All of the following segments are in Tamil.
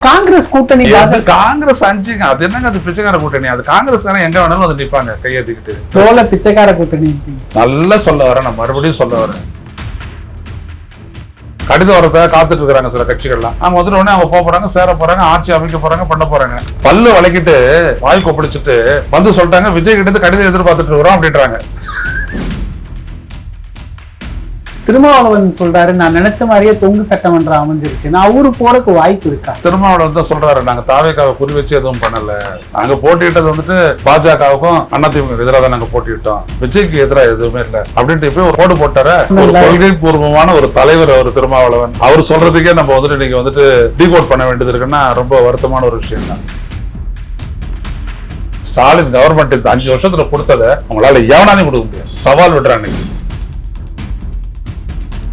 காங்கிரஸ் கூட்டணி காங்கிரஸ் அஞ்சுங்க. அது என்னங்க அது பிச்சைக்கார கூட்டணி? அது காங்கிரஸ்காரன் எங்க வேணாலும் வந்து நிப்பாங்க கையெழுத்திக்கிட்டு. தோல பிச்சைக்கார கூட்டணி நல்லா சொல்ல வரேன், நான் மறுபடியும் சொல்ல வரேன். கடித வரத்தை காத்துட்டு இருக்கிறாங்க சில கட்சிகள்லாம். அவங்க வந்துட்டு உடனே அவங்க போறாங்க, சேர போறாங்க, ஆட்சி அமைக்க போறாங்க, பண்ண போறாங்க. பல்லு வளைக்கிட்டு வாய் கொப்பளிச்சுட்டு வந்து சொல்லிட்டாங்க, விஜய் கிட்ட கடிதம் எதிர்பார்த்துட்டு இருக்கிறோம் அப்படின்றாங்க. திருமாவளவன் சொல்றாரு, நான் நினைச்ச மாதிரியே தொங்கு சட்டமன்றம் அமைஞ்சிருச்சு, நான் ஊரு போறதுக்கு வாய்ப்பு இருக்கா? திருமாவளவன் தான் சொல்றாரு, நாங்க தாவேக்காவை குறி வச்சு எதுவும் பண்ணல, நாங்க போட்டியிட்டது வந்துட்டு பாஜகவுக்கும் அதிமுக எதிராக தான் நாங்க போட்டியிட்டோம், விஜய்க்கு எதிராக எதுவுமே இல்லை அப்படின்ட்டு இப்ப ஒரு போடு போட்டார. ஒரு கொள்கை பூர்வமான ஒரு தலைவர் அவர் திருமாவளவன். அவர் சொல்றதுக்கே நம்ம வந்துட்டு நீங்க வந்துட்டு டீகோட் பண்ண வேண்டியது இருக்குன்னா ரொம்ப வருத்தமான ஒரு விஷயம் தான். ஸ்டாலின் கவர்மெண்ட் இந்த 5 வருஷத்துல கொடுத்ததை உங்களால எவனாலையும் கொடுக்க முடியாது. சவால் விடுறாங்க.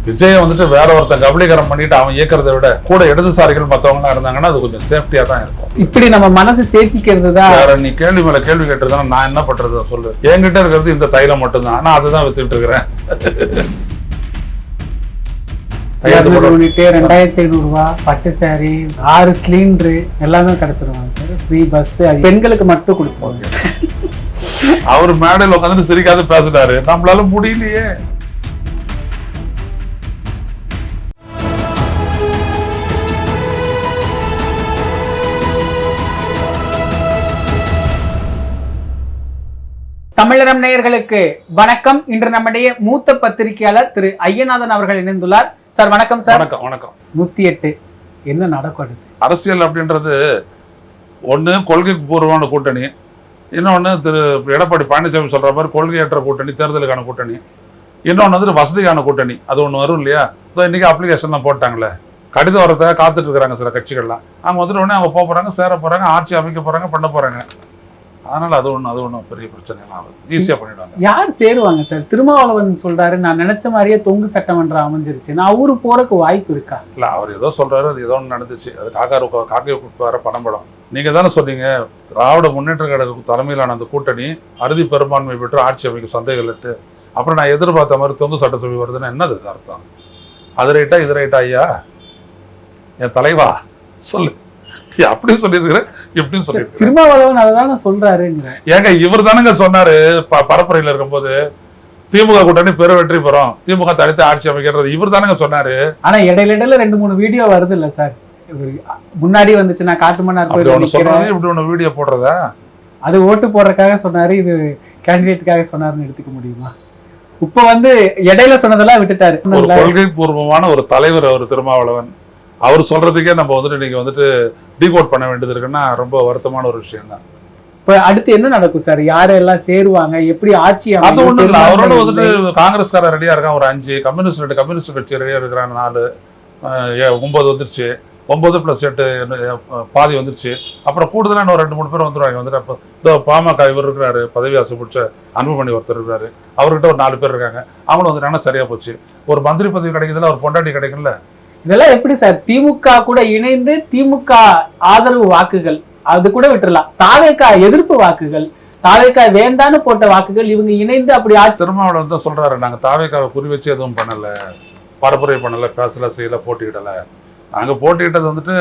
விஜய் வந்துட்டு வேற ஒருத்தன் கபலீகரம் பண்ணிட்டு அவன் இயக்கிறத விட கூட இடதுசாரிகள் மத்தவங்க இருந்தாங்கன்னா அது கொஞ்சம் சேஃப்டியா தான் இருக்கும். இப்படி நம்ம மனசு தேத்திக்கிறது தான். வேற நீ கேள்வி மேல கேள்வி கேட்டுருந்தா நான் என்ன பண்றது சொல்லு. என்கிட்ட இருக்கிறது இந்த தைலம் மட்டும்தான், ஆனா அதுதான் வித்துட்டு இருக்கிறேன். 2500 ரூபாய் பட்டு சாரி, 6 சிலிண்டரு எல்லாமே கிடைச்சிருவாங்க சார். ஃப்ரீ பஸ் பெண்களுக்கு மட்டும் கொடுப்போம். அவர் மேடையில் உட்காந்து சிரிக்காத பேசிட்டாரு, நம்மளால முடியலையே. தமிழரம் நேயர்களுக்கு வணக்கம். இன்று நம்முடைய மூத்த பத்திரிகையாளர் திரு ஐயநாதன் அவர்கள் இணைந்துள்ளார். சார் வணக்கம் சார். வணக்கம். வணக்கம். 108 என்ன நடக்கும்? அரசியல் அப்படின்றது ஒண்ணு கொள்கை பூர்வமான கூட்டணி, இன்னொன்னு திரு எடப்பாடி பழனிசாமி சொல்ற மாதிரி கொள்கையற்ற கூட்டணி, தேர்தலுக்கான கூட்டணி, இன்னொன்னு வந்துட்டு வசதிக்கான கூட்டணி. அது ஒண்ணு வரும் இல்லையா? இன்னைக்கு அப்ளிகேஷன்லாம் போட்டாங்களே, கடித வரத்தை காத்துட்டு இருக்கிறாங்க சில கட்சிகள்லாம். அவங்க வந்துட்டு உடனே அவங்க போறாங்க, சேர போறாங்க, ஆட்சி அமைக்க போறாங்க, பண்ண போறாங்க. அதனால அது ஒன்றும் பெரிய பிரச்சனை ஆகுது, ஈஸியா பண்ணிடுவாங்க. யார் சேருவாங்க சார்? திருமாவளவன் சொல்றாரு, நான் நினைச்ச மாதிரியே தொங்கு சட்டமன்றம் அமைஞ்சிருச்சு, நான் ஊரு போறதுக்கு வாய்ப்பு இருக்கா? இல்ல, அவர் ஏதோ சொல்றாரு, அது ஏதோ ஒன்று நடந்துச்சு. அது காக்கை வர படம். நீங்க தானே சொன்னீங்க, திராவிட முன்னேற்ற கழக தலைமையிலான அந்த கூட்டணி அறுதி பெரும்பான்மை பெற்று ஆட்சி அமைக்கும் சந்தைகள் இட்டு. அப்புறம் நான் எதிர்பார்த்த மாதிரி தொங்கு சட்டசபை வருதுன்னா என்னது அர்த்தம்? அது ரைட்டா இது ரைட்டா? ஐயா என் தலைவா சொல்லு, அப்படி சொல்லியிருக்கிறேன், எப்படின்னு சொல்லியிருக்கிறேன். திருமாவளவன் அதான சொல்றாரு. ஏங்க இவர் தானுங்க சொன்னாரு பரப்புரையில இருக்கும்போது, திமுக கூட்டணி பெரு வெற்றி பெறும், திமுக தனித்து ஆட்சி அமைக்கிறது இவர் தானுங்க சொன்னாரு. ஆனா இடையில 2-3 வீடியோ வருது இல்ல சார்? முன்னாடி வந்துச்சு, நான் காட்டுமன்னார் சொல்றேன், இப்படி ஒண்ணு வீடியோ போடுறதா? அது ஓட்டு போடுறதுக்காக சொன்னாரு, இது கேண்டிடேட்டுக்காக சொன்னாருன்னு எடுத்துக்க முடியுமா? இப்ப இடையில சொன்னதெல்லாம் விட்டுட்டாரு. கொள்கை பூர்வமான ஒரு தலைவர் அவர் திருமாவளவன். அவர் சொல்றதுக்கே நம்ம வந்துட்டு நீங்க வந்துட்டு டீகோட் பண்ண வேண்டியது இருக்குன்னா ரொம்ப வருத்தமான ஒரு விஷயம் தான். இப்ப அடுத்து என்ன நடக்கும் சார்? யாரெல்லாம் சேருவாங்க, எப்படி ஆட்சி? அது ஒண்ணு இல்ல, அவரோட வந்துட்டு காங்கிரஸ்காரர் ரெடியா இருக்கான் ஒரு 5, கம்யூனிஸ்ட் கட்சி ரெடியா இருக்கிறாங்க 4, 9 வந்துருச்சு. 9+8 பாதி வந்துருச்சு. அப்புறம் கூடுதலா இன்னும் 2-3 பேர் வந்துருவாங்க. வந்துட்டு அப்போ இந்த பாமக இவர் இருக்கிறாரு, பதவி ஆசை பிடிச்ச அன்புமணி ஒருத்தர் இருக்காரு, அவர்கிட்ட ஒரு 4 பேர் இருக்காங்க. அவங்களும் வந்துட்டாங்கன்னா சரியா போச்சு. ஒரு மந்திரி பதவி கிடைக்குதுல, ஒரு பொண்டாட்டி கிடைக்கும்ல. இதெல்லாம் எப்படி சார்? திமுக கூட இணைந்து திமுக ஆதரவு வாக்குகள் அது கூட விட்டுறலாம், தாவேகா எதிர்ப்பு வாக்குகள், தாவேகா வேண்டான்னு போட்ட வாக்குகள், இவங்க இணைந்து அப்படி ஆட்சி. திருமாவளவன் தான் சொல்றாரு, நாங்க தாவேகாவை குறி வச்சு எதுவும் பண்ணல, பரப்புரை பண்ணல, பேசல, செய்யல, போட்டியிடல. நாங்க போட்டியிட்டது வந்துட்டு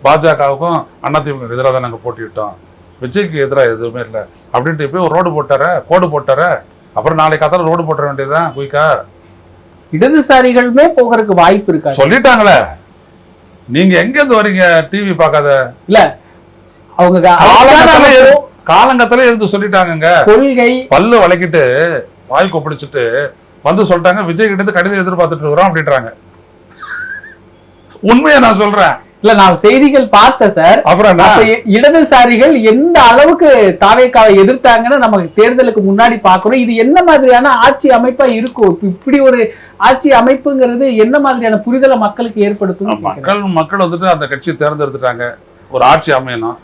பாஜகவுக்கும் அதிமுக எதிராக தான் நாங்க போட்டியிட்டோம், விஜய்க்கு எதிராக எதுவுமே இல்லை அப்படின்ட்டு இப்ப ஒரு ரோடு போட்டார, கோடு போட்டார. அப்புறம் நாளைக்கு காத்தால ரோடு போட்ட வேண்டியதுதான் குயிக்கா. இடதுசாரிகளுமே போகிறதுக்கு வாய்ப்பு இருக்கா? சொல்லிட்டாங்களே. நீங்க எங்க இருந்து வரீங்க? டிவி பார்க்காத இல்ல, அவங்க காலங்கத்திலே இருந்து சொல்லிட்டாங்க. கொள்கை பல்லு வளைக்கிட்டு வாய் கொப்பளிச்சுட்டு வந்து சொல்லிட்டாங்க, விஜய் கிட்ட இருந்து கடிதம் எதிர்பார்த்துட்டு இருக்கிறோம் அப்படின்றாங்க. உண்மையா நான் சொல்றேன். இல்ல, நான் செய்திகள் பார்த்தேன் சார். அப்புறம் இடதுசாரிகள் எந்த அளவுக்கு தாவேகாவை எதிர்த்தாங்கன்னு நமக்கு தேர்தலுக்கு முன்னாடி பாக்குறோம். இது என்ன மாதிரியான ஆட்சி அமைப்பா இருக்கும்? இப்படி ஒரு ஆட்சி அமைப்புங்கிறது என்ன மாதிரியான புரிதலை மக்களுக்கு ஏற்படுத்தும்? மக்கள் வந்துட்டு அந்த கட்சியை தேர்ந்தெடுத்துட்டாங்க, ஒரு ஆட்சி அமையணும்,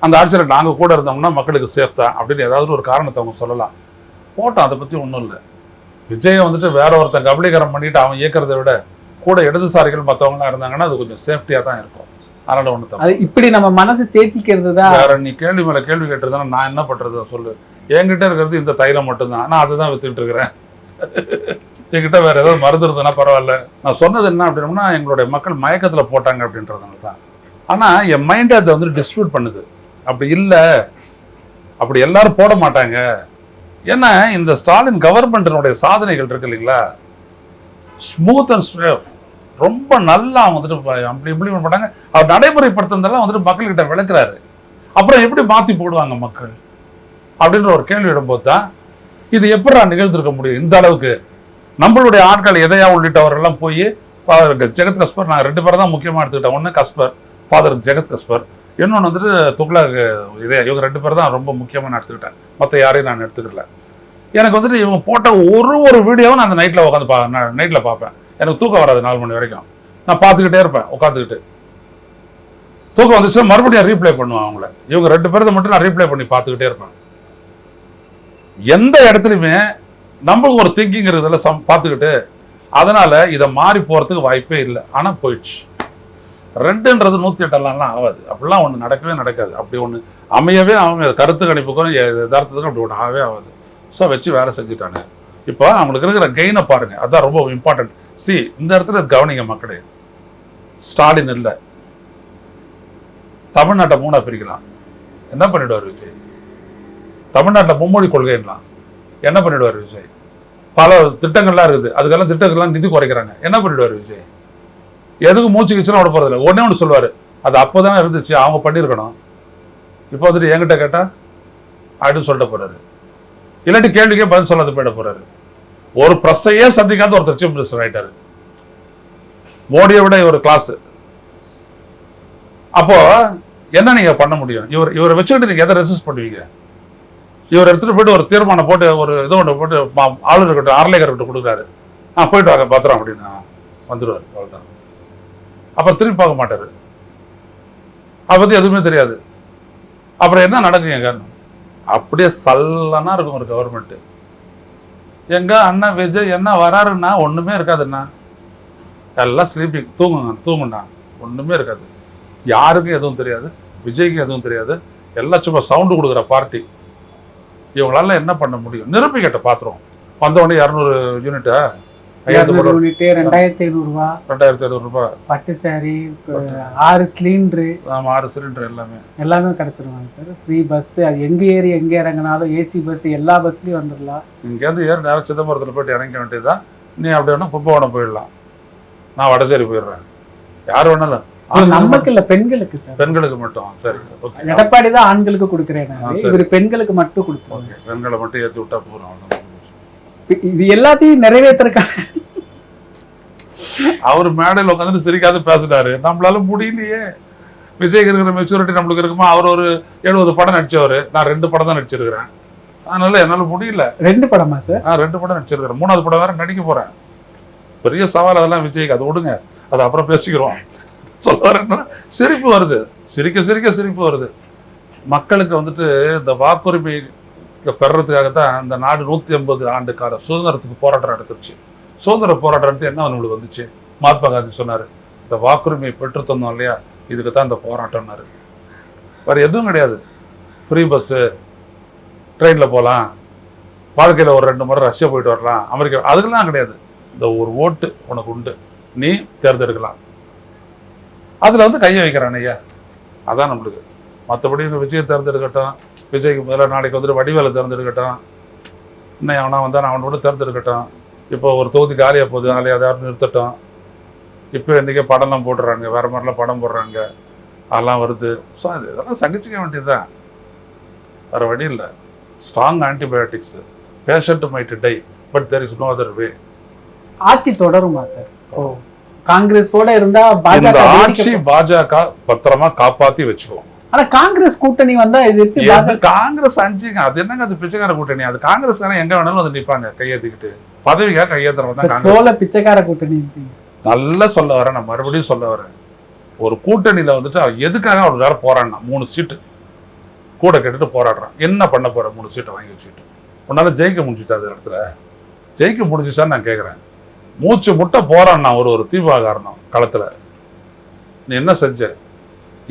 அந்த ஆட்சியில நாங்க கூட இருந்தோம்னா மக்களுக்கு சேஃப் தான் அப்படின்னு ஏதாவது ஒரு காரணத்தை அவங்க சொல்லலாம். போட்டோம், அதை பத்தி ஒண்ணும் இல்லை. விஜயை வந்துட்டு வேற ஒருத்தன் கபலீகரம் பண்ணிட்டு அவன் இயக்கிறத விட கூட இடதுசாரிகள் மற்றவங்களாம் இருந்தாங்கன்னா அது கொஞ்சம் சேஃப்டியா தான் இருக்கும். அதனால ஒண்ணு இப்படி நம்ம மனசு தேத்திக்கிறது தான். வேற நீ கேள்வி மேல கேள்வி கேட்டுருந்தா நான் என்ன பண்றது சொல்லு. என்கிட்ட இருக்கிறது இந்த தைலம் மட்டும்தான், ஆனா அதுதான் வித்துட்டு இருக்கிறேன். என்கிட்ட வேற ஏதாவது மருந்து இருந்ததுன்னா பரவாயில்ல. நான் சொன்னது என்ன அப்படின்னா, எங்களுடைய மக்கள் மயக்கத்துல போட்டாங்க அப்படின்றதுனால தான். ஆனால் என் மைண்டை அதை வந்து டிஸ்ட்ரிபியூட் பண்ணுது. அப்படி இல்லை, அப்படி எல்லாரும் போட மாட்டாங்க. ஏன்னா இந்த ஸ்டாலின் கவர்மெண்ட்டினுடைய சாதனைகள் இருக்கு இல்லைங்களா, ஸ்மூத் அண்ட் ஸ்வேஃப், ரொம்ப நல்லா வந்துட்டு அப்படி இம்ப்ளிமெண்ட் பண்ணாங்க. அவர் நடைமுறைப்படுத்துறதெல்லாம் வந்துட்டு மக்கள்கிட்ட விளக்குறாரு. அப்புறம் எப்படி மாற்றி போடுவாங்க மக்கள் அப்படின்ற ஒரு கேள்வி இடும்போது தான் இது எப்படி நிகழ்ந்திருக்க முடியும் இந்த அளவுக்கு. நம்மளுடைய ஆட்கள் எதையா உள்ளிட்டவரெல்லாம் போய் ஜெகத் கஸ்பர், நான் 2 பேரை தான் முக்கியமாக எடுத்துக்கிட்டேன். ஒன்று கஸ்பர், ஃபாதர் ஜெகத் கஸ்பர், இன்னொன்று வந்துட்டு துக்ளக் இவங்க 2 பேர் தான் ரொம்ப முக்கியமாக நான் எடுத்துக்கிட்டேன். மற்ற யாரையும் நான் எடுத்துக்கல. எனக்கு வந்துட்டு இவங்க போட்ட ஒரு வீடியோவும் நான் அந்த நைட்டில் உட்காந்து நைட்டில் பார்ப்பேன். எனக்கு தூக்கம் வராது 4 மணி வரைக்கும். நான் பார்த்துக்கிட்டே இருப்பேன் உட்காந்துக்கிட்டு. தூக்கம் வந்துச்சுன்னா மறுபடியும் ரீப்ளே பண்ணுவேன் அவங்கள. இவங்க 2 பேரத்தை மட்டும் நான் ரீப்ளே பண்ணி பார்த்துக்கிட்டே இருப்பேன். எந்த இடத்துலையுமே நம்மளுக்கு ஒரு திங்கிங் இருக்குதுல பார்த்துக்கிட்டு, அதனால இதை மாறி போகிறதுக்கு வாய்ப்பே இல்லை. ஆனால் போயிடுச்சு. 2ன்றது 108 ஆகாது. அப்படிலாம் ஒன்று நடக்கவே நடக்காது. அப்படி ஒன்று அமையவே கருத்து கணிப்புக்கும் யதார்த்தத்துக்கும் அப்படி ஒன்று ஆகவே ஆகாது. ஸோ வச்சு வேலை செஞ்சுட்டானு. இப்போ அவங்களுக்கு இருக்கிற கெயினை பாருங்க, அதுதான் ரொம்ப இம்பார்ட்டன்ட். இந்த இடத்துல கவனிங்க மக்களே, ஸ்டாலின் இல்லை, தமிழ்நாட்டை 3ஆ பிரிக்கலாம், என்ன பண்ணிடுவார் விஜய்? தமிழ்நாட்டில் மும்மொழி கொள்கைலாம் என்ன பண்ணிடுவார் விஜய்? பல திட்டங்கள்லாம் இருக்குது, அதுக்கெல்லாம் திட்டங்கள்லாம் நிதி குறைக்கிறாங்க, என்ன பண்ணிடுவார் விஜய்? எதுக்கு மூச்சு கிச்சுலாம் விட போறதில்லை. ஒன்னே ஒன்று சொல்லுவார், அது அப்போதானே இருந்துச்சு, அவங்க பண்ணியிருக்கணும், இப்போ வந்துட்டு என்கிட்ட கேட்டா அப்படின்னு சொல்லிட்டு போறாரு. இல்லாட்டி கேள்விக்கே பதில் சொல்லாத போயிட போறாரு. ஒரு பிரஸ்ஸையே சந்திக்காத ஒருத்தர் சீஃப் மினிஸ்டர் ஆயிட்டாரு. மோடியை விட ஒரு கிளாஸ். அப்போ என்ன நீங்க பண்ண முடியும்? இவரை வச்சுக்கிட்டு நீங்க எதை ரெசிஸ்ட் பண்ணுவீங்க? இவர் எடுத்துட்டு போயிட்டு ஒரு தீர்மானம் போட்டு ஒரு இது ஒன்று போட்டு ஆளுநர்கிட்ட ஆர்லேகர்கிட்ட கொடுக்குறாரு, போயிட்டு வாங்க பத்திரம் அப்படின்னு வந்துடுவார். அவ்வளோதான். அப்புறம் திரும்பி பார்க்க மாட்டாரு. அதை பத்தி எதுவுமே தெரியாது. அப்புறம் என்ன நடக்கும் எங்க? அப்படியே சல்லனா இருக்கும் ஒரு கவர்மெண்ட். எங்க அண்ணா விஜய் என்ன வராருன்னா ஒண்ணுமே இருக்காதுண்ணா, எல்லாம் ஸ்லீப்பிங், தூங்குண்ணா, ஒண்ணுமே இருக்காது. யாருக்கும் எதுவும் தெரியாது, விஜய்க்கு எதுவும் தெரியாது. எல்லாம் சும்மா சவுண்டு கொடுக்குற பார்ட்டி. இவங்களால என்ன பண்ண முடியும்? நிரூபிக்கிட்ட பாத்துருவோம். வந்தவொடனே 200 யூனிட்டா 2500 ரூபாய் பட்டு சாரி, 6 சிலிண்டரு. ஆமா, 6 சிலிண்டர் எல்லாமே கிடைச்சிருவாங்க சார். ஃப்ரீ பஸ், அது எங்க ஏறி எங்க இறங்கினாலும் ஏசி பஸ் எல்லா பஸ்லயும் வந்துடலாம். இங்கேருந்து ஏறி நேரம் சிதம்பரத்தில் போயிட்டு இறங்க வேண்டியதுதான். நீ அப்படி வேணா கும்பகோணம் போயிடலாம், நான் வடசேரி போயிடுறேன். யார் வேணாலும். நமக்கு இல்ல, பெண்களுக்கு சார். பெண்களுக்கு மட்டும். சரி, எடப்பாடி தான் ஆண்களுக்கு கொடுக்குறேன், இவர் பெண்களுக்கு மட்டும் கொடுத்துருவாங்க. பெண்களை மட்டும் ஏற்றி விட்டா போறோம். இது எல்லாத்தையும் நிறைவேற்றிருக்காங்க. அவர் மேடையில் உட்காந்து சிரிக்காத பேசிட்டாரு. நம்மளால முடியலையே. விஜய்க்கு இருக்கிற மெச்சூரிட்டி நம்மளுக்கு இருக்குமா? அவர் ஒரு 70 படம் நடிச்சவர், நான் 2 படம் தான் நடிச்சிருக்கிறேன். அதனால என்னால முடியல. 2 படமா சார்? 2 படம் நடிச்சிருக்கிறேன். 3வது படம் வேற நடிக்க போறேன். பெரிய சவால் அதெல்லாம் விஜய்க்கு. அது விடுங்க, அது அப்புறம் பேசிக்கிறோம். சொல்ல வரேன்னா சிரிப்பு வருது, சிரிக்க சிரிக்க சிரிப்பு வருது. மக்களுக்கு வந்துட்டு இந்த வாக்குரிமை பெறறதுக்காகத்தான் இந்த நாடு 180 ஆண்டு கால சுதந்திரத்துக்கு போராட்டம் நடத்துச்சு. சுதந்திர போராட்டம் நடத்தி என்ன நம்மளுக்கு வந்துச்சு? மகாத்மா காந்தி சொன்னார், இந்த வாக்குரிமையை பெற்று தந்தோம் இல்லையா, இதுக்கு தான் இந்த போராட்டம்னாரு. வேறு எதுவும் கிடையாது. ஃப்ரீ பஸ்ஸு, ட்ரெயினில் போகலாம், வாழ்க்கையில் ஒரு 2 முறை ரஷ்யா போயிட்டு வரலாம், அமெரிக்கா, அதுக்கெல்லாம் கிடையாது. இந்த ஒரு ஓட்டு உனக்கு உண்டு, நீ தேர்ந்தெடுக்கலாம். அதில் வந்து கையை வைக்கிறான் ஐயா, அதான் நம்மளுக்கு. மற்றபடி இந்த விஜயை தேர்ந்தெடுக்கட்டும், விஜய்க்கு முதல்ல நாளைக்கு வந்துட்டு வடிவேலை தேர்ந்தெடுக்கட்டும், இன்னும் அவனா வந்தால் நான் அவனோட தேர்ந்தெடுக்கட்டும். இப்போ ஒரு தொகுதி காலியாக போகுது, காலியாக யாரும் நிறுத்தட்டும். இப்போ இன்றைக்கே படம்லாம் போடுறாங்க, வேறு மாதிரிலாம் படம் போடுறாங்க, அதெல்லாம் வருது. ஸோ இதெல்லாம் சகிச்சிக்க வேண்டியது தான், வேறு வழி இல்லை. Strong antibiotics, patient might die but there is no other way. ஆட்சி தொடருமா சார்? காங்கிரஸோட இருந்தா ஆட்சி பாஜக பத்திரமா காப்பாத்தி வச்சுக்குவோம். ஆனா காங்கிரஸ் கூட்டணி வந்தா இது காங்கிரஸ் அஞ்சுங்க, அது என்னங்க அது பிச்சைக்கார கூட்டணி? அது காங்கிரஸ்காரன் எங்க வேணாலும் வந்து நிப்பாங்க கையேத்திக்கிட்டு, பதவிக்காக கையேத்துறவங்க பிச்சைக்கார கூட்டணி. நல்லா சொல்ல வரேன், நான் மறுபடியும் சொல்ல வரேன். ஒரு கூட்டணியில வந்துட்டு எதுக்காக ஒரு வேற போராடினா 3 சீட்டு கூட கேட்டுட்டு போராடுறான். என்ன பண்ண போற? 3 சீட்டை வாங்கி வச்சுட்டு உன்னால ஜெயிக்க முடிஞ்சுச்சா? அந்த இடத்துல ஜெயிக்க முடிஞ்சிச்சான்னு நான் கேட்குறேன். மூச்சு முட்டை போறான்னா ஒரு திமுக காரணம் களத்துல. நீ என்ன செஞ்ச?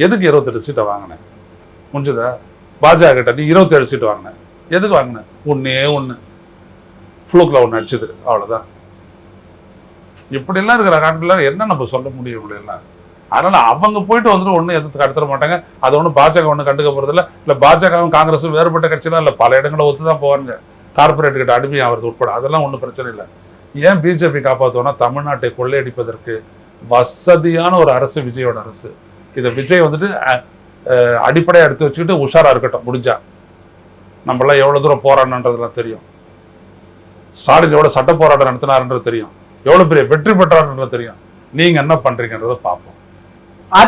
எதுக்கு 28 சீட்டை வாங்கினேன்? முடிஞ்சதா? பாஜக கிட்ட நீ 27 சீட்டு வாங்கின, எதுக்கு வாங்கின? ஒன்று ஃப்ளூக்கில் ஒன்று அடிச்சுது, அவ்வளோதான். இப்படிலாம் இருக்கிற காட்டில் என்ன நம்ம சொல்ல முடியும்? இப்படியெல்லாம் அதனால அவங்க போயிட்டு வந்துட்டு ஒன்றும் எதிர்த்து கடத்திட மாட்டாங்க. அது ஒன்றும் பாஜக ஒன்றும் கண்டுக்க போறதில்ல. இல்லை பாஜகவும் காங்கிரஸும் வேறுபட்ட கட்சியெல்லாம் இல்லை, பல இடங்களை ஒத்து தான் போவாங்க. கார்பரேட் கிட்ட அடிமை ஆகிறது உட்பட அதெல்லாம் ஒன்றும் பிரச்சனை இல்லை. ஏன் பிஜேபி காப்பாற்றுவோம்னா தமிழ்நாட்டை கொள்ளையடிப்பதற்கு வசதியான ஒரு அரசு விஜயோட அரசு. இதை விஜய் வந்துட்டு அடிப்படையாக எடுத்து வச்சுக்கிட்டு உஷாரா இருக்கட்டும். முடிஞ்சா நம்மளாம் எவ்வளவு தூரம் போராடணுன்றதுலாம் தெரியும். ஸ்டாலின் எவ்வளவு சட்ட போராட்டம் நடத்தினாருன்றது தெரியும். எவ்வளவு பெரிய வெற்றி பெற்றாருன்றது தெரியும். நீங்க என்ன பண்றீங்கன்றத பார்ப்போம்.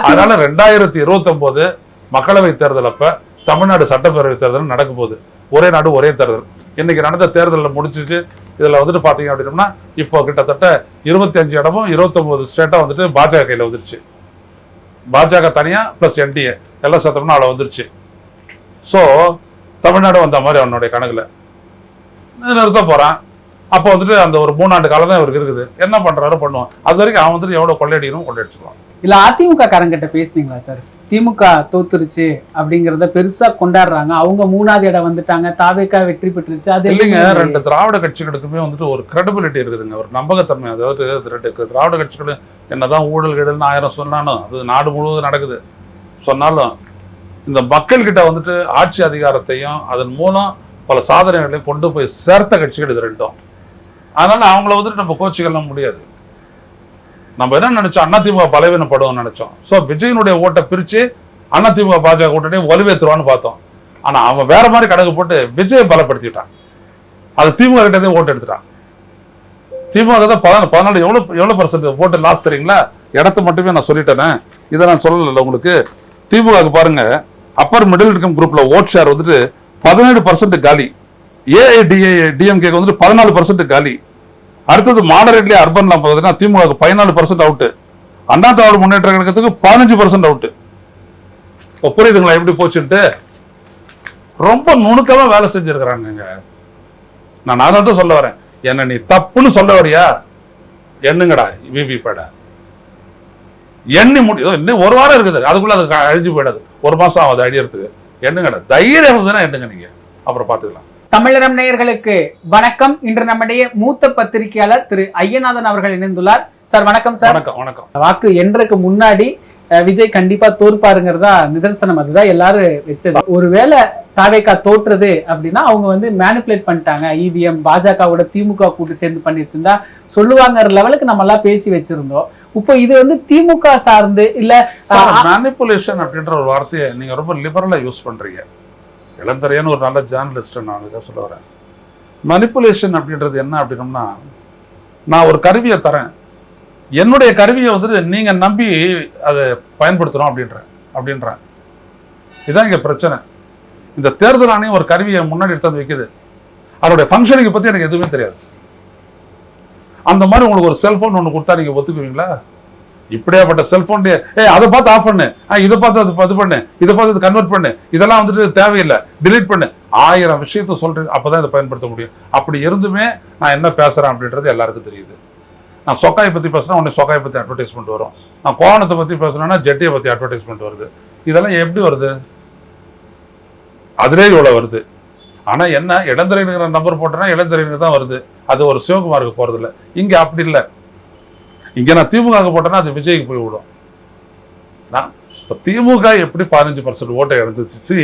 அதனால 2029 மக்களவை தேர்தல் அப்ப தமிழ்நாடு சட்டப்பேரவை தேர்தல் நடக்க போகுது. ஒரே நாடு ஒரே தேர்தல். இன்னைக்கு நடந்த தேர்தலில் முடிச்சிச்சு. இதுல வந்துட்டு பாத்தீங்க அப்படின்னா இப்போ கிட்டத்தட்ட 25 இடமும் 29 ஸ்டேட்டா வந்துட்டு பாஜக கையில வந்துருச்சு. பாஜக தனியா பிளஸ் என்டிஏ எல்லாம் சத்தம்னா அவ்வளவு வந்துருச்சு. ஸோ தமிழ்நாடு வந்த மாதிரி அவனுடைய கணக்குல நிறுத்த போறான். அப்போ வந்துட்டு அந்த ஒரு 3 ஆண்டு காலம் தான் இவருக்கு இருக்குது. என்ன பண்றாரு பண்ணுவான். அது வரைக்கும் அவன் வந்துட்டு எவ்வளவு கொள்ளையடிக்கணும் கொள்ளையடிச்சுக்குவான். இல்ல அதிமுக காரங்கிட்ட பேசுனீங்களா சார்? திமுக தோத்துருச்சு அப்படிங்கறத பெருசா கொண்டாடுறாங்க. அவங்க 3ஆவது இடம் வந்துட்டாங்க, தாவேகா வெற்றி பெற்றுச்சு. அது இல்லைங்க, 2 திராவிட கட்சிகளுக்குமே வந்துட்டு ஒரு கிரெடிபிலிட்டி இருக்குதுங்க, ஒரு நம்பகத்தன்மை. அதாவது 2 திராவிட கட்சிகளும் என்னதான் ஊழல் கிடல்னு 1000 சொன்னாலும் அது நாடு முழுவதும் நடக்குது சொன்னாலும் இந்த மக்கள் கிட்ட வந்துட்டு ஆட்சி அதிகாரத்தையும் அதன் மூலம் பல சாதனைகளையும் கொண்டு போய் சேர்த்த கட்சிகள் இது 2. அதனால அவங்கள வந்துட்டு நம்ம கோச்சிக்கலாம் முடியாது. நம்ம என்ன நினைச்சோம், அதிமுக பலவீனப்படும் நினைச்சோம். ஸோ விஜயனுடைய ஓட்டை பிரிச்சு அதிமுக பாஜக கூட்டணி வலுவேற்றுவான்னு பார்த்தோம். ஆனா அவன் வேற மாதிரி கணக்கு போட்டு விஜயை பலப்படுத்திட்டான். அது திமுக கிட்டே ஓட்டு எடுத்துட்டான். திமுக தான் 14 எவ்வளவு % ஓட்டு லாஸ் தெரியுங்களா? இடத்த மட்டுமே நான் சொல்லிட்டேனே, இதை நான் சொல்லல உங்களுக்கு. திமுக பாருங்க, அப்பர் மிடில் இன்கம் குரூப்ல ஓட் ஷேர் வந்துட்டு 17% காலி. ஏஐடிஎம்கே வந்துட்டு 14% காலி. அடுத்தது மாடரேட்லி அர்பன்ல பார்த்தீங்கன்னா திமுக 14% அவுட்டு. அண்ணா திராவிட முன்னேற்ற கழகத்துக்கு 15% அவுட்டு. புரியுதுங்களா எப்படி போச்சுட்டு? ரொம்ப நுணுக்கமா வேலை செஞ்சிருக்கிறாங்க. நான் தான் சொல்ல வரேன். என்ன நீ தப்புன்னு சொல்ல வரியா? எண்ணுங்கடா விவி பேட எண்ணி முடியும். இன்னும் 1 வாரம் இருக்குது, அதுக்குள்ள அது அழிஞ்சு போயிடாது. 1 மாசம் ஆகுது அழியறதுக்கு. எண்ணுங்கடா, தைரியம் இருந்ததுன்னா எண்ணுங்க நீங்க, அப்புறம் பாத்துக்கலாம். தமிழரம் நேயர்களுக்கு வணக்கம். இன்று நம்முடைய மூத்த பத்திரிகையாளர் திரு ஐயநாதன் அவர்கள் இணைந்துள்ளார். சார் வணக்கம் சார். வணக்கம். வணக்கம். வாக்கு என்றதுக்கு முன்னாடி விஜய் கண்டிப்பா தோற்பாருங்கிறதா நிதர்சனம். அதுதான் எல்லாரும் வச்சது. ஒருவேளை தாவேகா தோற்றுறது அப்படின்னா அவங்க வந்து மேனிபுலேட் பண்ணிட்டாங்க, இவிஎம் பாஜகவோட திமுக கூட்டு சேர்ந்து பண்ணிருச்சுன்னா சொல்லுவாங்கிற லெவலுக்கு நம்ம எல்லாம் பேசி வச்சிருந்தோம். இப்போ இது வந்து திமுக சார்ந்து இல்ல மேனிபுலேஷன் அப்படின்ற ஒரு வார்த்தையை நீங்க ரொம்ப லிபரலா யூஸ் பண்றீங்க. இளந்தரையான்னு ஒரு நல்ல ஜேர்னலிஸ்ட் நான் அதுக்காக சொல்ல வரேன். மனிப்புலேஷன் அப்படின்றது என்ன அப்படின்னோம்னா, நான் ஒரு கருவியை தரேன், என்னுடைய கருவியை வந்துட்டு நீங்க நம்பி அதை பயன்படுத்தணும் அப்படின்றேன். இதுதான் இங்க பிரச்சனை. இந்த தேர்தல் ஆணையம் ஒரு கருவியை முன்னாடி எடுத்து வைக்குது, அதோடைய ஃபங்க்ஷனிங்கை பத்தி எனக்கு எதுவுமே தெரியாது. அந்த மாதிரி உங்களுக்கு ஒரு செல்போன் ஒன்று கொடுத்தா நீங்க ஒத்துக்குவீங்களா? இப்படியாப்பட்ட செல்போன் அதை பார்த்து ஆஃப் பண்ணு, இதை பார்த்து அது இது பண்ணு, இதை பார்த்து இது கன்வெர்ட் பண்ணு, இதெல்லாம் வந்துட்டு தேவையில்லை, டிலீட் பண்ணு, 1000 விஷயத்த சொல்றேன். அப்பதான் இதை பயன்படுத்த முடியும். அப்படி இருந்துமே நான் என்ன பேசுறேன் அப்படின்றது எல்லாருக்கும் தெரியுது. நான் சொக்காயை பத்தி பேசுறேன், உடனே சொக்காயை பத்தி அட்வர்டைஸ்மெண்ட் வரும். நான் கோவணத்தை பத்தி பேசுறேன்னா ஜெட்டியை பத்தி அட்வர்டைஸ்மெண்ட் வருது. இதெல்லாம் எப்படி வருது? அதுலேயே இவ்வளவு வருது. ஆனா என்ன, இளந்திரைங்கிற நம்பர் போட்டேன்னா இளந்திரைங்க தான் வருது. அது ஒரு சிவகுமாருக்கு போறது இல்லை. இங்க அப்படி இல்லை. இங்க நான் திமுக போட்டேன்னா அது விஜய்க்கு போய் விடும். இப்போ திமுக எப்படி 15% ஓட்டை இழந்துச்சு,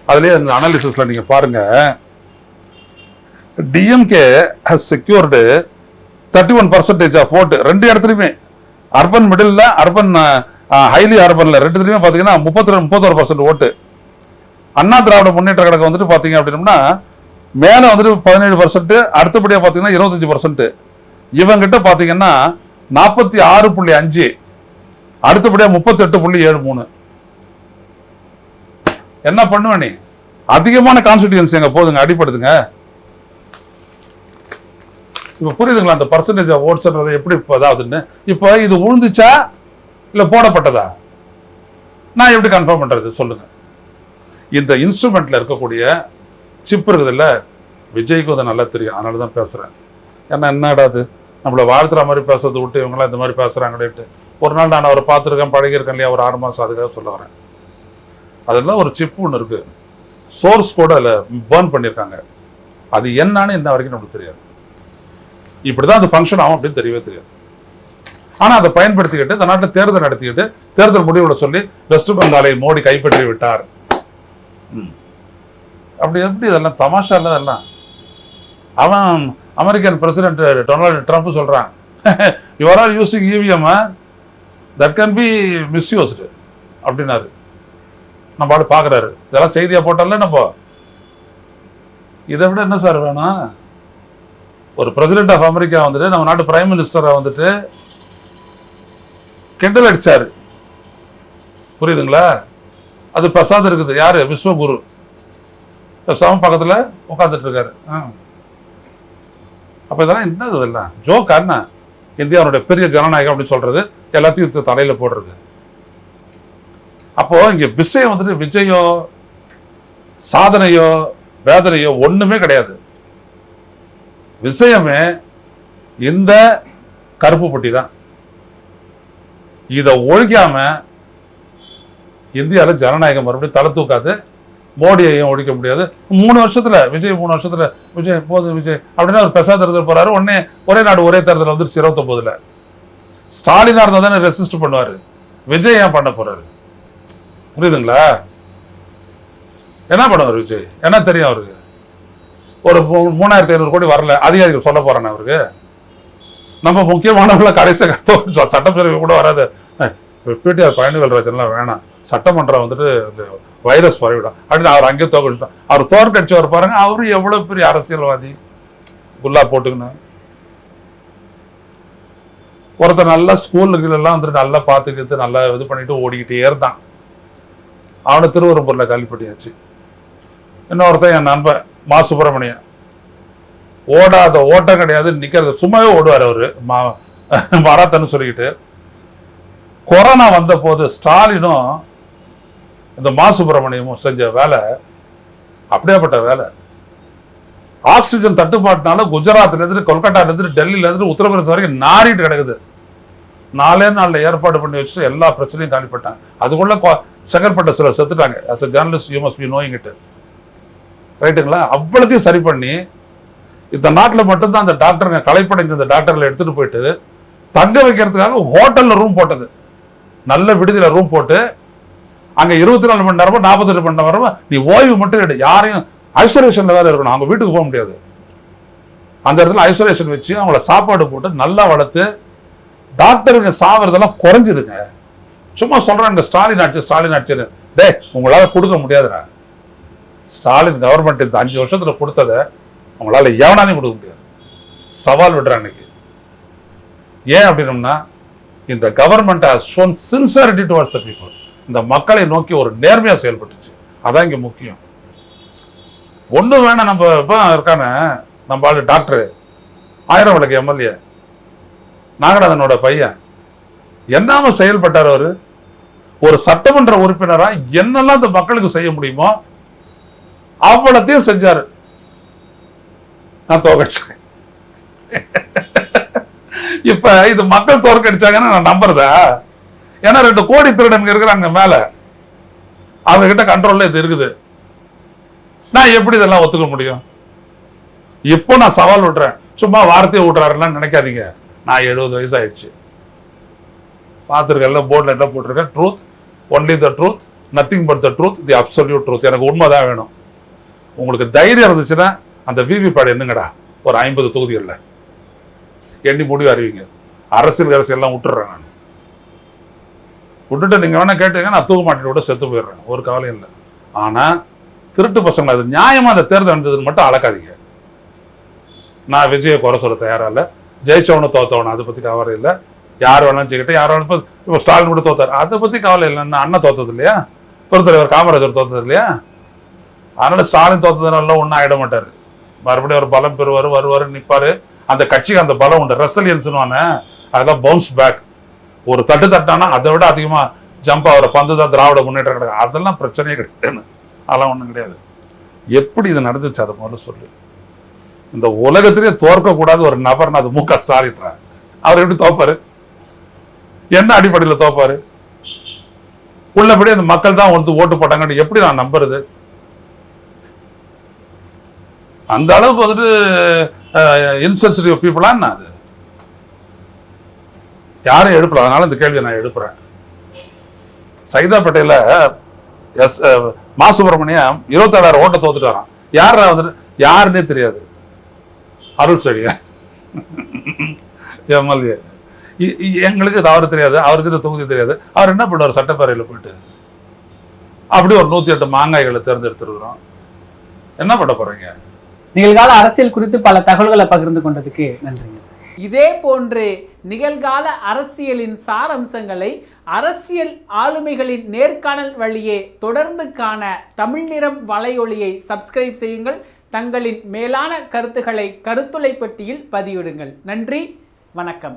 அதுலயே அந்த அனாலிசிஸ்ல நீங்க பாருங்க. டிஎம்கே ஹஸ் செக்யூர்டு 31% ஆஃப் ஓட்டு 2 இடத்துலையுமே. அர்பன் மிடில், அர்பன் ஹைலி அர்பன்ல 2 பாத்தீங்கன்னா 31% ஓட்டு. அண்ணா திராவிட முன்னேற்ற கழகம் வந்துட்டு பாத்தீங்க அப்படின்னா மேல வந்துட்டு 17%, அடுத்தபடியா பாத்தீங்கன்னா 25%. இவங்கிட்ட பாத்தீங்கன்னா 46.5, அடுத்தபடியா 38.73. என்ன பண்ணுவ நீ? அதிகமான கான்ஸ்டிடியூன்சி எங்க போதுங்க, அடிப்படுதுங்க. இப்ப புரியுதுங்களா அந்த பர்சன்டேஜ் ஆஃப் ஓட்ஸ் எப்படி அதாவதுன்னு? இப்போ இது உழுந்துச்சா இல்ல போடப்பட்டதா? நான் எப்படி கன்ஃபார்ம் பண்றது சொல்லுங்க? இந்த இன்ஸ்ட்ருமெண்ட்ல இருக்கக்கூடிய சிப் இருக்குது இல்ல, விஜய்க்கு அது நல்லா தெரியும். அதனாலதான் பேசுறேன். ஏன்னா என்னடா அது நம்மளை வாழ்த்துற மாதிரி பேசுறதை விட்டு இவங்களாம் இந்த மாதிரி பேசுறாங்கன்னு ஒரு நாள் நான் அவரை பார்த்துருக்கேன், பழகிருக்கேன் இல்லையா, ஒரு 6 மாசம். அதுக்காக சொல்ல வரேன். அதெல்லாம் ஒரு சிப் ஒன்று இருக்கு, சோர்ஸ் கூட அதில் பேர்ன் பண்ணியிருக்காங்க. அது என்னன்னு இன்ன வரைக்கும் நமக்கு தெரியாது. இப்படிதான் அது ஃபங்க்ஷன் ஆகும் அப்படின்னு தெரியவே தெரியாது. ஆனா அதை பயன்படுத்திக்கிட்டு இந்த நாட்டில் தேர்தல் நடத்திக்கிட்டு தேர்தல் முடிவுகளை சொல்லி வெஸ்ட் பெங்காலை மோடி கைப்பற்றி விட்டார். அப்படி எப்படி இதெல்லாம் தமாஷா இல்ல இதெல்லாம்? அவன் அமெரிக்கன் பிரசிடென்ட் டொனால்டு ட்ரம்ப் சொல்றான், you are all using EVM that can be misused அப்படின்னாரு. நம்ம ஆளு பாக்குறாரு, இதெல்லாம் செய்தியா போட்டால நம்ம. இதை விட என்ன சார் வேணும்? ஒரு பிரசிடென்ட் ஆஃப் அமெரிக்கா வந்துட்டு நம்ம நாட்டு பிரைம் மினிஸ்டரா வந்துட்டு கிண்டல் அடிச்சாரு, புரியுதுங்களா? அது பிரசாத் இருக்குது, யாரு? விஸ்வகுரு பேசாம பக்கத்துல உட்காந்துட்டு இருக்காரு. அப்ப இதெல்லாம் என்னது? இதெல்லாம் ஜோக்கா என்ன? இந்தியாவுடைய பெரிய ஜனநாயகம் அப்படின்னு சொல்றது எல்லாத்தையும் தலையில போடுறது. அப்போ இங்க விஷயம் வந்துட்டு விஜயோ சாதனையோ வேதனையோ ஒண்ணுமே கிடையாது. விஷயமே இந்த கருப்பு பட்டி தான். இதை ஒழிக்காம இந்தியாவில் ஜனநாயகம் மறுபடியும் தலை தூக்காது. மோடியையும் ஒழிக்க முடியாது. 3 வருஷத்துல விஜய் 3 வருஷத்துல விஜய் போதும் விஜய் அப்படின்னா ஒரு பிரசாத் தேர்தல் போறாரு. உடனே ஒரே நாடு ஒரே தேர்தல் வந்துருச்சு 29ல். ஸ்டாலினா இருந்தா தானே ரெசிஸ்ட் பண்ணுவாரு. விஜய் ஏன் பண்ண போறாரு? புரியுதுங்களா? என்ன பண்ணுவார் விஜய்? என்ன தெரியும் அவருக்கு? ஒரு 3500 கோடி வரல, அதிகாரிகள் சொல்ல போறானே அவருக்கு? நம்ம முக்கியமானவர்கள கடைசி சட்டப்பேரவை கூட வராது. பிடிஆர் பழனிவேல்ராஜன்லாம் வேணாம், சட்டமன்றம் வந்துட்டு வைரஸ் பரவிடும் அப்படின்னு அவர் அங்கேயே தோக்கடிச்சிட்டார். அவர் தோற்கடிச்சவர் பாருங்க, அவரு எவ்வளவு பெரிய அரசியல்வாதி. குல்லா போட்டுக்கணும். ஒருத்தர் நல்லா ஸ்கூலுக்கு எல்லாம் வந்துட்டு நல்லா பார்த்துக்கிட்டு நல்லா இது பண்ணிட்டு ஓடிக்கிட்டே இருந்தான். அவனை திருவரம்பூர்ல காலி பண்ணியாச்சு. இன்னொருத்தன் என் நண்பன் மா சுப்பிரமணியன், ஓடாத ஓட்டம் கிடையாது, நிக்கிறது சும்மாவே ஓடுவார் அவரு மராத்தன்னு சொல்லிக்கிட்டு. கொரோனா வந்த போது ஸ்டாலினும் இந்த மா சுப்பிரமணியமும் செஞ்ச வேலை அப்படியேப்பட்ட வேலை. ஆக்சிஜன் தட்டுப்பாட்டுனால குஜராத்ல இருந்து கொல்கட்டால இருந்து டெல்லியில இருந்து உத்தரப்பிரதேசம் வரைக்கும் நாரிட்டு கிடக்குது. 4 நாள்ல ஏற்பாடு பண்ணி வச்சு எல்லா பிரச்சனையும் காலிப்பட்டாங்க. அதுக்குள்ள செங்கற்பட்ட சிலர் செத்துட்டாங்க. as a journalist you must be knowing it. ரைட்டுங்களா? அவ்வளோத்தையும் சரி பண்ணி இந்த நாட்டில் மட்டும்தான் அந்த டாக்டருங்க களைப்படைஞ்ச அந்த டாக்டர்களை எடுத்துட்டு போயிட்டு தங்க வைக்கிறதுக்காக ஹோட்டல்ல ரூம் போட்டது. நல்ல விடுதியில ரூம் போட்டு அங்க 24 மணி நேரமோ 48 மணி நேரமோ நீ ஓய்வு மட்டும் எடு. யாரையும் ஐசோலேஷன்ல வேற இருக்கணும், அவங்க வீட்டுக்கு போக முடியாது. அந்த இடத்துல ஐசோலேஷன் வச்சு அவங்கள சாப்பாடு போட்டு நல்லா வளர்த்து டாக்டருங்க சாவறதெல்லாம் குறைஞ்சிதுங்க. சும்மா சொல்றாங்க ஸ்டாலின் ஆட்சி டே உங்களால கொடுக்க முடியாதுடா. ஸ்டாலின் கவர்மெண்ட் இந்த 5 வருஷத்துல கொடுத்ததை அவங்களால எவனாலையும் கொடுக்க முடியாது. சவால் விடுறான் இன்னைக்கு. ஏன் அப்படின்னம்னா இந்த government has shown sincerity towards the people. இந்த மக்களை நோக்கி ஒரு நேர்மையா செயல்பட்டுச்சு. அதான் இங்க முக்கியம். ஒண்ணு வேணா நம்ம இப்ப இருக்கான நம்ம ஆளு டாக்டர் ஆயிரம்விளக்கு எம்எல்ஏ நாகநாதனோட பையன் என்னாம செயல்பட்டார். அவரு ஒரு சட்டமன்ற உறுப்பினரா என்னெல்லாம் இந்த மக்களுக்கு செய்ய முடியுமோ அவ்வளத்தையும் செஞ்சாரு. நான் தோற்கடிச்சேன். இப்ப இது மக்கள் தோற்கடிச்சாங்கன்னு நான் நம்புறதா? ஏன்னா 2 கோடி திருடனுங்க இருக்கிறாங்க மேல, அவங்க கிட்ட கண்ட்ரோல்ல இது இருக்குது. நான் எப்படி இதெல்லாம் ஒத்துக்க முடியும்? இப்போ நான் சவால் விடுறேன். சும்மா வார்த்தையை விடுறாருன்னு நினைக்காதீங்க. நான் 70 வயசு ஆயிடுச்சு. பார்த்துருக்கேன் போர்டில் என்ன போட்டிருக்கேன், truth only the truth nothing but the truth the absolute truth. எனக்கு உண்மைதான் வேணும். உங்களுக்கு தைரியம் இருந்துச்சுன்னா அந்த விவிபேட் என்னங்கடா ஒரு 50 தொகுதிகளில் எண்ணி முடிவு அறிவிங்க. அரசியல் எல்லாம் விட்டுறேன். நான் விட்டுட்டு நீங்க வேணா கேட்டீங்க, நான் தூக்க மாட்டேன் விட செத்து போயிடுறேன், ஒரு கவலையும் இல்லை. ஆனா திருட்டு பசங்க அது நியாயமா அந்த தேர்தல் நடந்ததுன்னு மட்டும் அளக்காதீங்க. நான் விஜயை குறை சொல்ல தயாரா இல்லை. ஜெயிச்சவனும் தோத்தவனும் அதை பத்தி கவலை இல்லை. யார் வேணாலும் செய்யட்டும். யார் வேணாலும் இப்போ ஸ்டாலின் கூட தோத்தார், அதை பத்தி கவலை இல்லைன்னா அண்ணன் தோத்தது இல்லையா, பெருந்தலைவர் காமராஜர் தோத்தது இல்லையா? அதனால ஸ்டாலின் தோத்ததுனால ஒன்றும் ஆயிட மாட்டாரு. மறுபடியும் ஒரு பலம் பெறுவார், வருவாரு, நிற்பாரு. அந்த கட்சிக்கு அந்த பலம் உண்டு, ரெசலியன்ஸ்னு அதெல்லாம் பவுன்ஸ் பேக். ஒரு தட்டு தட்டானா அதை விட அதிகமா ஜம்ப் ஆகிற பந்து தான் திராவிட முன்னேற்றம் கிடையாது. அதெல்லாம் பிரச்சனையே கிடையாது. அதெல்லாம் ஒன்றும் கிடையாது. எப்படி இது நடந்துச்சு அதை முதல்ல சொல்லு. இந்த உலகத்திலே தோற்கக்கூடாது ஒரு நபர்னா அது மு.க. ஸ்டாலின். அவர் எப்படி தோப்பாரு? என்ன அடிப்படையில் தோப்பாரு? உள்ளபடி அந்த மக்கள் தான் வந்து ஓட்டு போட்டாங்கன்னு எப்படி நான் நம்புறது? அந்த அளவுக்கு வந்துட்டு இன்சென்சிட்டிவ் பீப்புளா என்ன அது? யாரும் எழுப்பல, அதனால இந்த கேள்வியை நான் எழுப்புறேன். சைதாப்பேட்டையில் மா சுப்பிரமணியம் 27,000 ஓட்டை தோத்துட்டு வரான். யாரா வந்துட்டு யாருன்னே தெரியாது. அருள் செழியா எம்எல்ஏ, எங்களுக்கு இது அவரு தெரியாது, அவருக்கு இது தொகுதி தெரியாது. அவர் என்ன பண்ணுவார்? சட்டப்பேரவையில் போயிட்டு அப்படி ஒரு 108 மாங்காய்களை தேர்ந்தெடுத்துருக்கிறோம். என்ன பண்ண போறீங்க? நிகழ்கால அரசியல் குறித்து பல தகவல்களை பகிர்ந்து கொண்டதுக்கு நன்றிங்க சார். இதே போன்று நிகழ்கால அரசியலின் சாரம்சங்களை அரசியல் ஆளுமைகளின் நேர்காணல் வழியே தொடர்ந்து காண தமிழ் நிறம் வலையொலியை சப்ஸ்கிரைப் செய்யுங்கள். தங்களின் மேலான கருத்துக்களை கருத்துளை பெட்டியில் பதிவிடுங்கள். நன்றி, வணக்கம்.